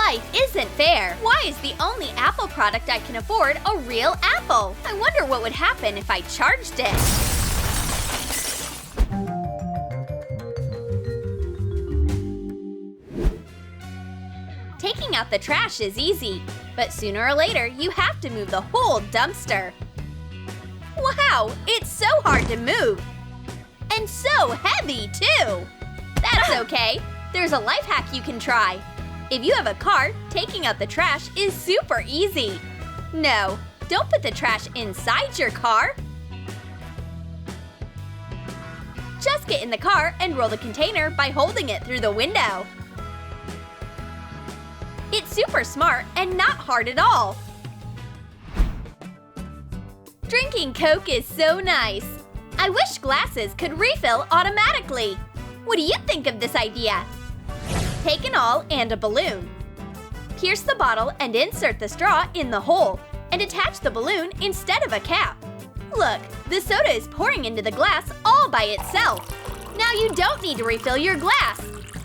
Life isn't fair. Why is the only Apple product I can afford a real apple? I wonder what would happen if I charged it. Taking out the trash is easy, but sooner or later you have to move the whole dumpster. Wow, it's so hard to move! And so heavy, too! That's okay. There's a life hack you can try. If you have a car, taking out the trash is super easy. No, don't put the trash inside your car. Just get in the car and roll the container by holding it through the window. It's super smart and not hard at all. Drinking Coke is so nice. I wish glasses could refill automatically. What do you think of this idea? Take an awl and a balloon. Pierce the bottle and insert the straw in the hole, and attach the balloon instead of a cap. Look, the soda is pouring into the glass all by itself. Now you don't need to refill your glass.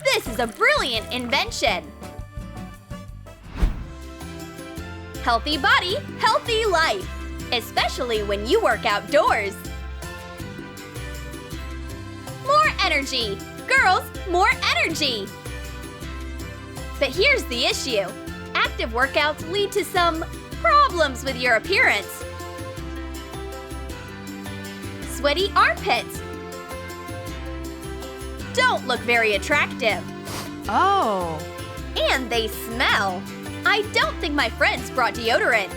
This is a brilliant invention. Healthy body, healthy life. Especially when you work outdoors. More energy! Girls, more energy! But here's the issue. Active workouts lead to some problems with your appearance. Sweaty armpits. Don't look very attractive. Oh. And they smell. I don't think my friends brought deodorant.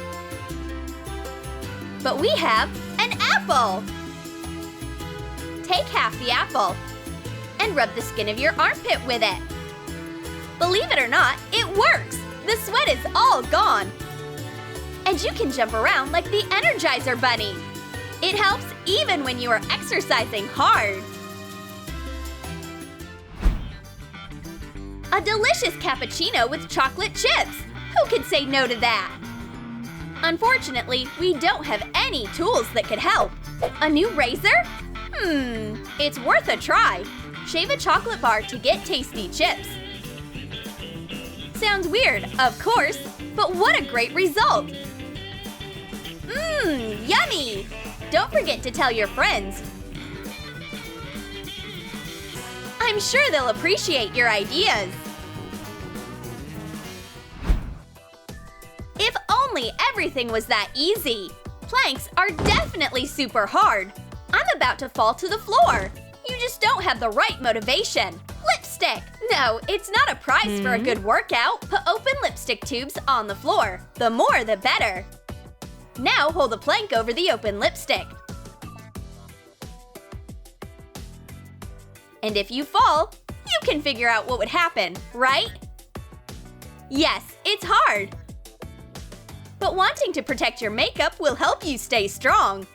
But we have an apple! Take half the apple and rub the skin of your armpit with it. Believe it or not, it works! The sweat is all gone. And you can jump around like the Energizer Bunny. It helps even when you are exercising hard. A delicious cappuccino with chocolate chips! Who could say no to that? Unfortunately, we don't have any tools that could help. A new razor? It's worth a try. Shave a chocolate bar to get tasty chips. Sounds weird, of course, but what a great result! Yummy! Don't forget to tell your friends. I'm sure they'll appreciate your ideas. If only everything was that easy! Planks are definitely super hard. I'm about to fall to the floor. You just don't have the right motivation. Lipstick! No, it's not a prize for a good workout. Put open lipstick tubes on the floor. The more, the better. Now hold the plank over the open lipstick. And if you fall, you can figure out what would happen, right? Yes, it's hard. But wanting to protect your makeup will help you stay strong.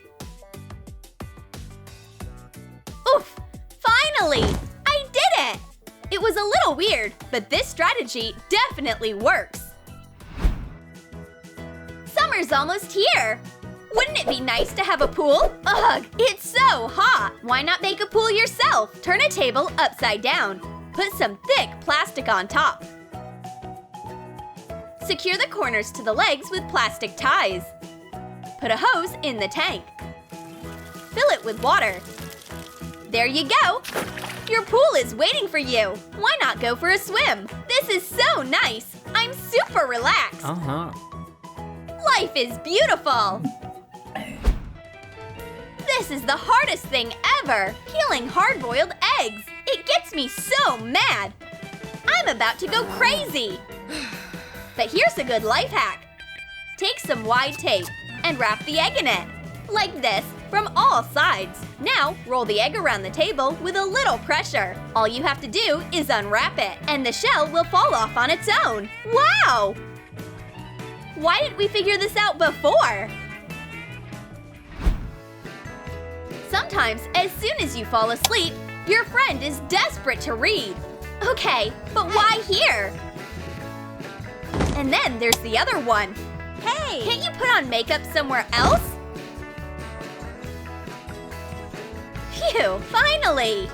Oof! Finally! I did it! It was a little weird, but this strategy definitely works. Summer's almost here! Wouldn't it be nice to have a pool? Ugh, it's so hot! Why not make a pool yourself? Turn a table upside down. Put some thick plastic on top. Secure the corners to the legs with plastic ties. Put a hose in the tank. Fill it with water. There you go! Your pool is waiting for you! Why not go for a swim? This is so nice! I'm super relaxed! Life is beautiful! This is the hardest thing ever! Peeling hard-boiled eggs! It gets me so mad! I'm about to go crazy! But here's a good life hack. Take some wide tape and wrap the egg in it. Like this, from all sides. Now, roll the egg around the table with a little pressure. All you have to do is unwrap it, and the shell will fall off on its own. Wow! Why didn't we figure this out before? Sometimes, as soon as you fall asleep, your friend is desperate to read. Okay, but why here? And then there's the other one. Hey! Can't you put on makeup somewhere else? Phew, finally!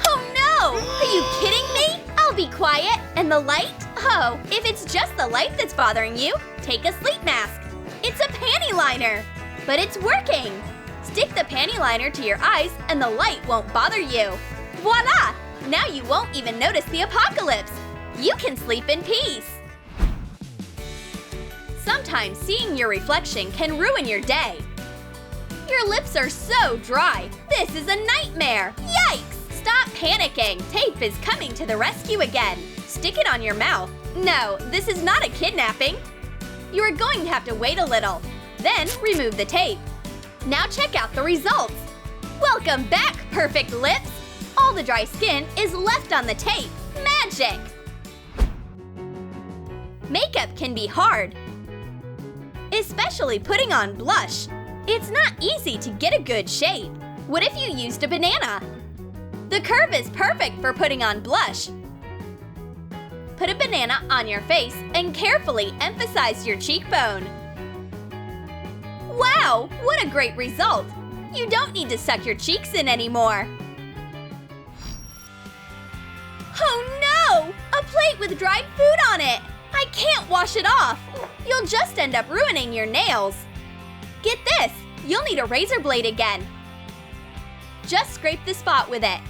Oh no! Are you kidding me? I'll be quiet. And the light? Oh, if it's just the light that's bothering you, take a sleep mask. It's a Pantyliner. But it's working. Stick the Pantyliner to your eyes and the light won't bother you. Voila! Now you won't even notice the apocalypse. You can sleep in peace. Sometimes seeing your reflection can ruin your day. Your lips are so dry. This is a nightmare. Yikes! Stop panicking. Tape is coming to the rescue again. Stick it on your mouth. No, this is not a kidnapping. You are going to have to wait a little. Then remove the tape. Now check out the results. Welcome back, perfect lips. All the dry skin is left on the tape. Magic! Makeup can be hard, especially putting on blush. It's not easy to get a good shade. What if you used a banana? The curve is perfect for putting on blush. Put a banana on your face and carefully emphasize your cheekbone. Wow, what a great result! You don't need to suck your cheeks in anymore. Oh no! A plate with dried food on it! I can't wash it off! You'll just end up ruining your nails. Get this! You'll need a razor blade again. Just scrape the spot with it.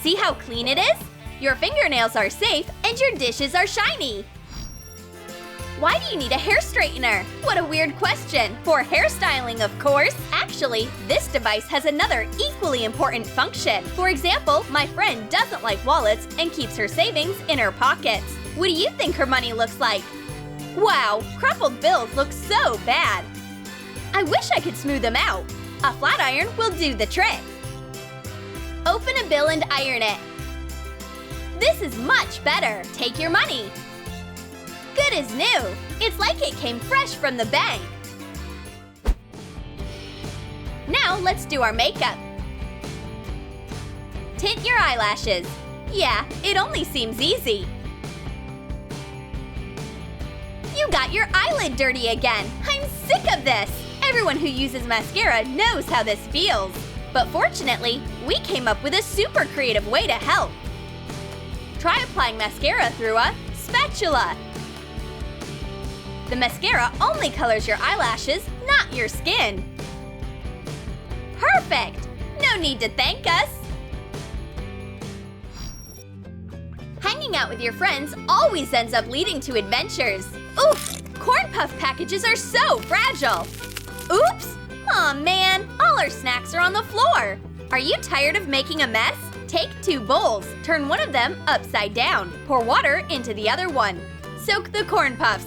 See how clean it is? Your fingernails are safe and your dishes are shiny. Why do you need a hair straightener? What a weird question. For hairstyling, of course. Actually, this device has another equally important function. For example, my friend doesn't like wallets and keeps her savings in her pockets. What do you think her money looks like? Wow, crumpled bills look so bad. I wish I could smooth them out. A flat iron will do the trick. Open a bill and iron it. This is much better. Take your money. Good as new. It's like it came fresh from the bank. Now let's do our makeup. Tint your eyelashes. Yeah, it only seems easy. You got your eyelid dirty again. I'm sick of this. Everyone who uses mascara knows how this feels. But fortunately, we came up with a super creative way to help. Try applying mascara through a spatula. The mascara only colors your eyelashes, not your skin. Perfect! No need to thank us. Hanging out with your friends always ends up leading to adventures. Oof! Corn puff packages are so fragile. Oops! Aw man, all our snacks are on the floor. Are you tired of making a mess? Take 2 bowls, turn one of them upside down, pour water into the other one. Soak the corn puffs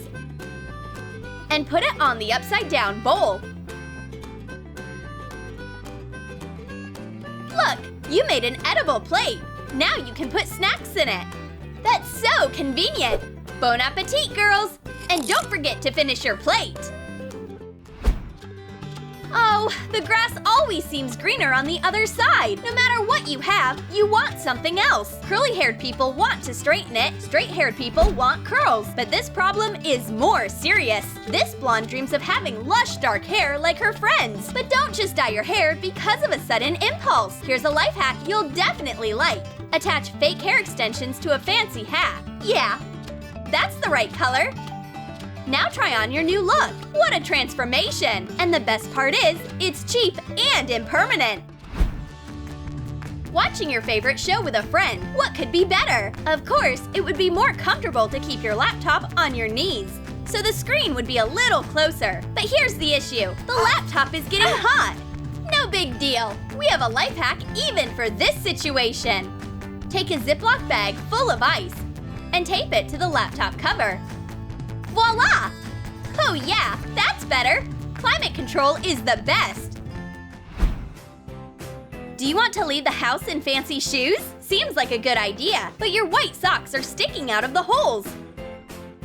and put it on the upside down bowl. Look, you made an edible plate. Now you can put snacks in it. That's so convenient. Bon appetit, girls! And don't forget to finish your plate. Oh, the grass always seems greener on the other side. No matter what you have, you want something else. Curly-haired people want to straighten it. Straight-haired people want curls. But this problem is more serious. This blonde dreams of having lush dark hair like her friends. But don't just dye your hair because of a sudden impulse. Here's a life hack you'll definitely like. Attach fake hair extensions to a fancy hat. Yeah, that's the right color. Now try on your new look. What a transformation! And the best part is, it's cheap and impermanent. Watching your favorite show with a friend, what could be better? Of course, it would be more comfortable to keep your laptop on your knees, so the screen would be a little closer. But here's the issue. The laptop is getting hot. No big deal. We have a life hack even for this situation. Take a Ziploc bag full of ice and tape it to the laptop cover. Voila! Oh yeah, that's better! Climate control is the best! Do you want to leave the house in fancy shoes? Seems like a good idea, but your white socks are sticking out of the holes.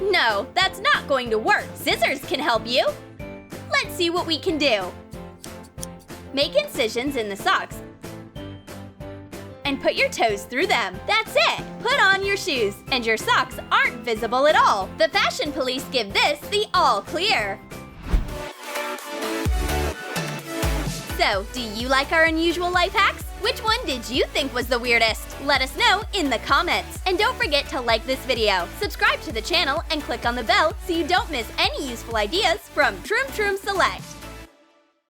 No, that's not going to work. Scissors can help you. Let's see what we can do. Make incisions in the socks and put your toes through them. That's it! Put on your shoes, and your socks aren't visible at all. The fashion police give this the all clear. So, do you like our unusual life hacks? Which one did you think was the weirdest? Let us know in the comments. And don't forget to like this video, subscribe to the channel, and click on the bell so you don't miss any useful ideas from Troom Select.